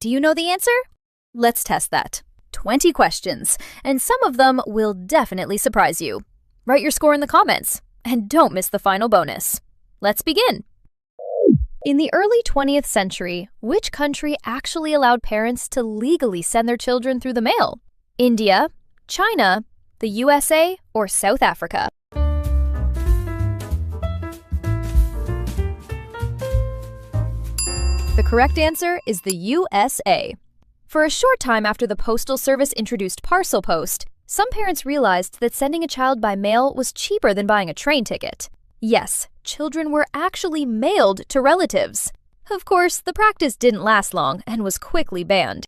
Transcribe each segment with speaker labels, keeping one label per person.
Speaker 1: Do you know the answer? Let's test that. 20 questions, and some of them will definitely surprise you. Write your score in the comments, and don't miss the final bonus. Let's begin. In the early 20th century, which country actually allowed parents to legally send their children through the mail? India, China, the USA, or South Africa? The correct answer is the USA. For a short time after the Postal Service introduced parcel post, some parents realized that sending a child by mail was cheaper than buying a train ticket. Yes, children were actually mailed to relatives. Of course, the practice didn't last long and was quickly banned.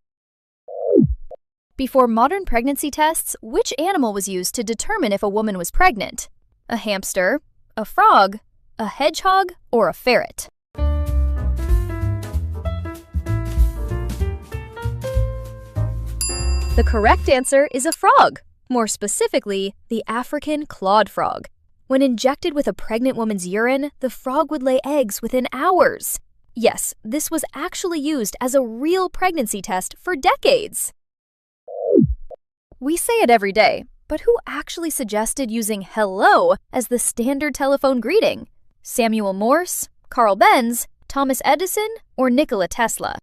Speaker 1: Before modern pregnancy tests, which animal was used to determine if a woman was pregnant? A hamster, a frog, a hedgehog, or a ferret? The correct answer is a frog, more specifically, the African clawed frog. When injected with a pregnant woman's urine, the frog would lay eggs within hours. Yes, this was actually used as a real pregnancy test for decades. We say it every day, but who actually suggested using hello as the standard telephone greeting? Samuel Morse, Carl Benz, Thomas Edison, or Nikola Tesla?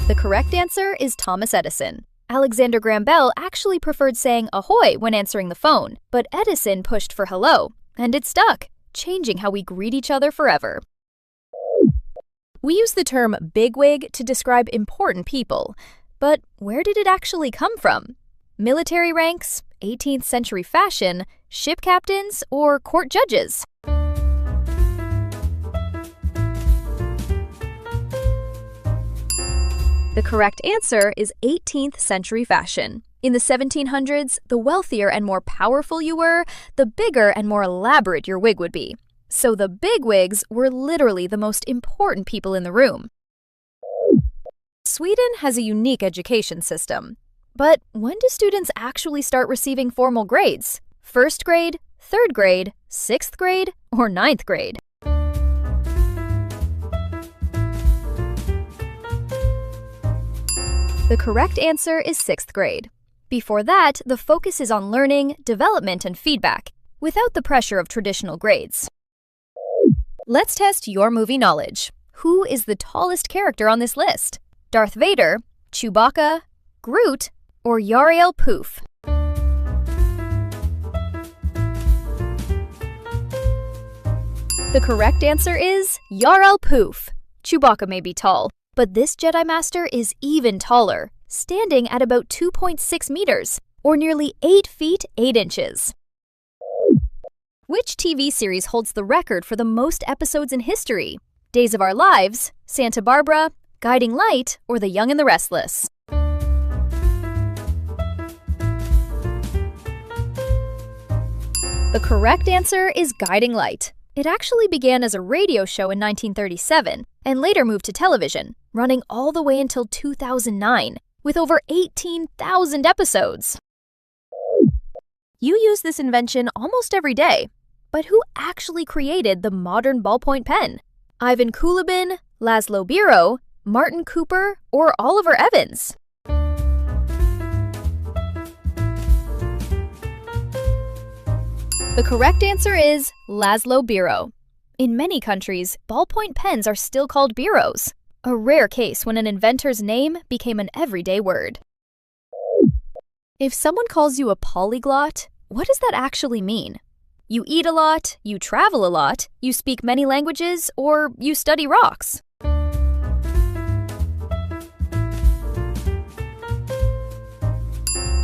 Speaker 1: The correct answer is Thomas Edison. Alexander Graham Bell actually preferred saying ahoy when answering the phone, but Edison pushed for hello, and it stuck, changing how we greet each other forever. We use the term bigwig to describe important people, but where did it actually come from? Military ranks, 18th century fashion, ship captains, or court judges? The correct answer is 18th century fashion. In the 1700s, the wealthier and more powerful you were, the bigger and more elaborate your wig would be. So the bigwigs were literally the most important people in the room. Sweden has a unique education system. But when do students actually start receiving formal grades? First grade, third grade, sixth grade, or ninth grade? The correct answer is sixth grade. Before that, the focus is on learning, development, and feedback, without the pressure of traditional grades. Let's test your movie knowledge. Who is the tallest character on this list? Darth Vader, Chewbacca, Groot, or Yarael Poof? The correct answer is Yarael Poof. Chewbacca may be tall, but this Jedi Master is even taller, standing at about 2.6 meters, or nearly 8 feet 8 inches. Which TV series holds the record for the most episodes in history? Days of Our Lives, Santa Barbara, Guiding Light, or The Young and the Restless? The correct answer is Guiding Light. It actually began as a radio show in 1937 and later moved to television, running all the way until 2009, with over 18,000 episodes. You use this invention almost every day, but who actually created the modern ballpoint pen? Ivan Kulibin, Laszlo Biro, Martin Cooper, or Oliver Evans? The correct answer is Laszlo Biro. In many countries, ballpoint pens are still called biros, a rare case when an inventor's name became an everyday word. If someone calls you a polyglot, what does that actually mean? You eat a lot, you travel a lot, you speak many languages, or you study rocks?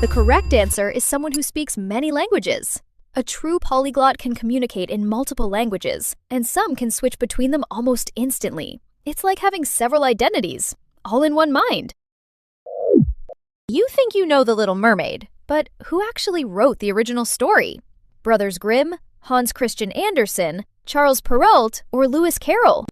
Speaker 1: The correct answer is someone who speaks many languages. A true polyglot can communicate in multiple languages, and some can switch between them almost instantly. It's like having several identities, all in one mind. You think you know The Little Mermaid, but who actually wrote the original story? Brothers Grimm, Hans Christian Andersen, Charles Perrault, or Lewis Carroll?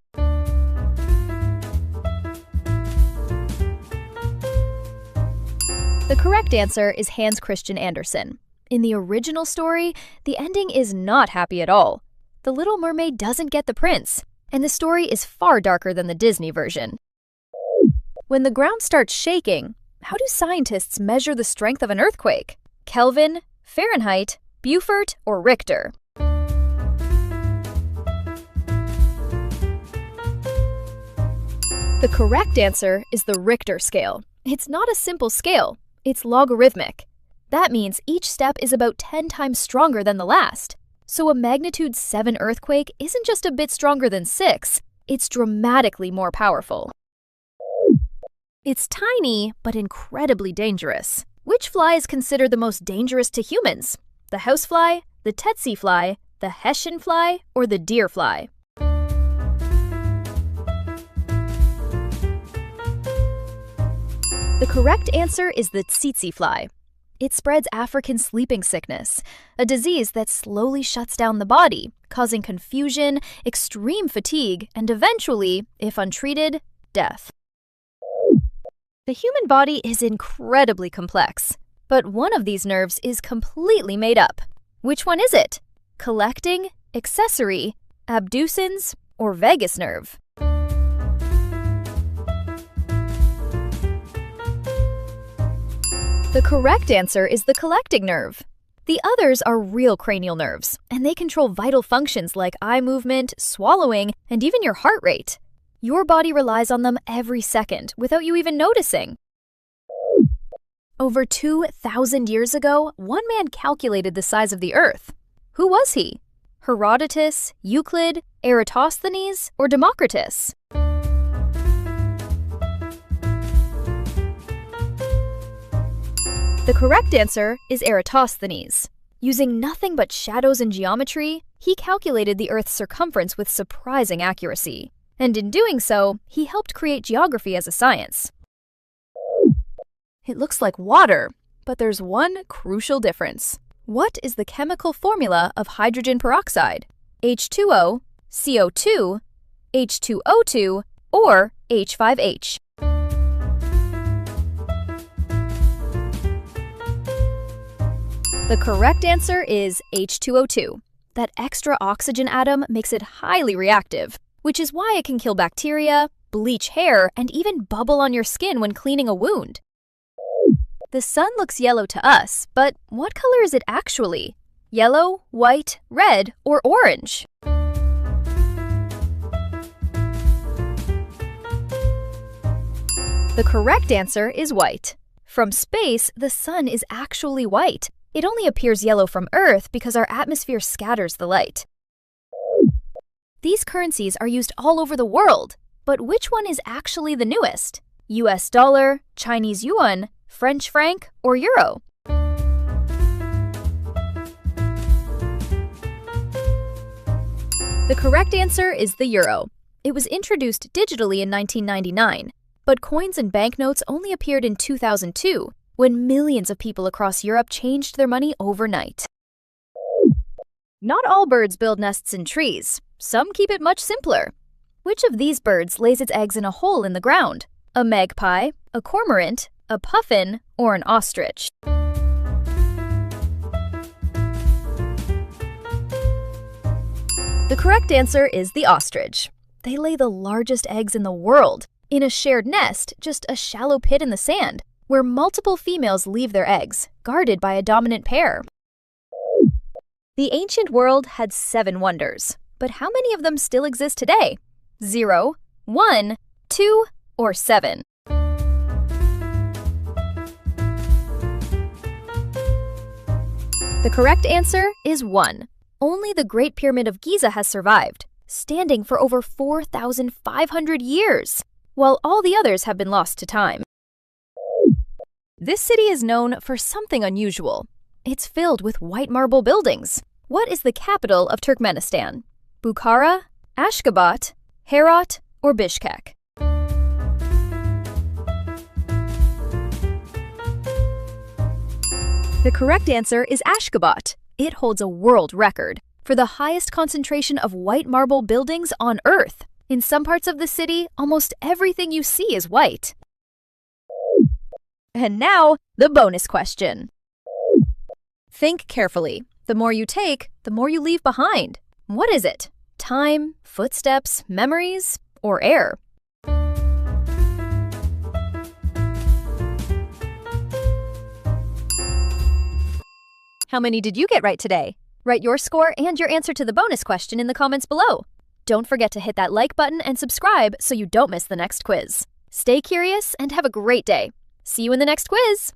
Speaker 1: The correct answer is Hans Christian Andersen. In the original story, the ending is not happy at all. the Little Mermaid doesn't get the prince, and the story is far darker than the Disney version. When the ground starts shaking, how do scientists measure the strength of an earthquake? Kelvin, Fahrenheit, Beaufort, or Richter? The correct answer is the Richter scale. It's not a simple scale, it's logarithmic. That means each step is about 10 times stronger than the last. So a magnitude 7 earthquake isn't just a bit stronger than 6, it's dramatically more powerful. It's tiny, but incredibly dangerous. Which fly is considered the most dangerous to humans? The housefly, the tsetse fly, the Hessian fly, or the deer fly? The correct answer is the tsetse fly. It spreads African sleeping sickness, a disease that slowly shuts down the body, causing confusion, extreme fatigue, and eventually, if untreated, death. The human body is incredibly complex, but one of these nerves is completely made up. Which one is it? Collecting, accessory, abducens, or vagus nerve? The correct answer is the collecting nerve. The others are real cranial nerves, and they control vital functions like eye movement, swallowing, and even your heart rate. Your body relies on them every second without you even noticing. Over 2,000 years ago, one man calculated the size of the Earth. Who was he? Herodotus, Euclid, Eratosthenes, or Democritus? The correct answer is Eratosthenes. Using nothing but shadows and geometry, he calculated the Earth's circumference with surprising accuracy. And in doing so, he helped create geography as a science. It looks like water, but there's one crucial difference. What is the chemical formula of hydrogen peroxide? H2O, CO2, H2O2, or H5H? The correct answer is H2O2. That extra oxygen atom makes it highly reactive, which is why it can kill bacteria, bleach hair, and even bubble on your skin when cleaning a wound. The sun looks yellow to us, but what color is it actually? Yellow, white, red, or orange? The correct answer is white. From space, the sun is actually white. It only appears yellow from Earth because our atmosphere scatters the light. These currencies are used all over the world, but which one is actually the newest? US dollar, Chinese yuan, French franc, or euro? The correct answer is the euro. It was introduced digitally in 1999, but coins and banknotes only appeared in 2002, when millions of people across Europe changed their money overnight. Not all birds build nests in trees. Some keep it much simpler. Which of these birds lays its eggs in a hole in the ground? A magpie, a cormorant, a puffin, or an ostrich? The correct answer is the ostrich. They lay the largest eggs in the world, in a shared nest, just a shallow pit in the sand, where multiple females leave their eggs, guarded by a dominant pair. The ancient world had 7 wonders, but how many of them still exist today? 0, 1, 2, or 7? The correct answer is 1. Only the Great Pyramid of Giza has survived, standing for over 4,500 years, while all the others have been lost to time. This city is known for something unusual. It's filled with white marble buildings. What is the capital of Turkmenistan? Bukhara, Ashgabat, Herat, or Bishkek? The correct answer is Ashgabat. It holds a world record for the highest concentration of white marble buildings on Earth. In some parts of the city, almost everything you see is white. And now, the bonus question. Think carefully. The more you take, the more you leave behind. What is it? Time, footsteps, memories, or air? How many did you get right today? Write your score and your answer to the bonus question in the comments below. Don't forget to hit that like button and subscribe so you don't miss the next quiz. Stay curious and have a great day. See you in the next quiz!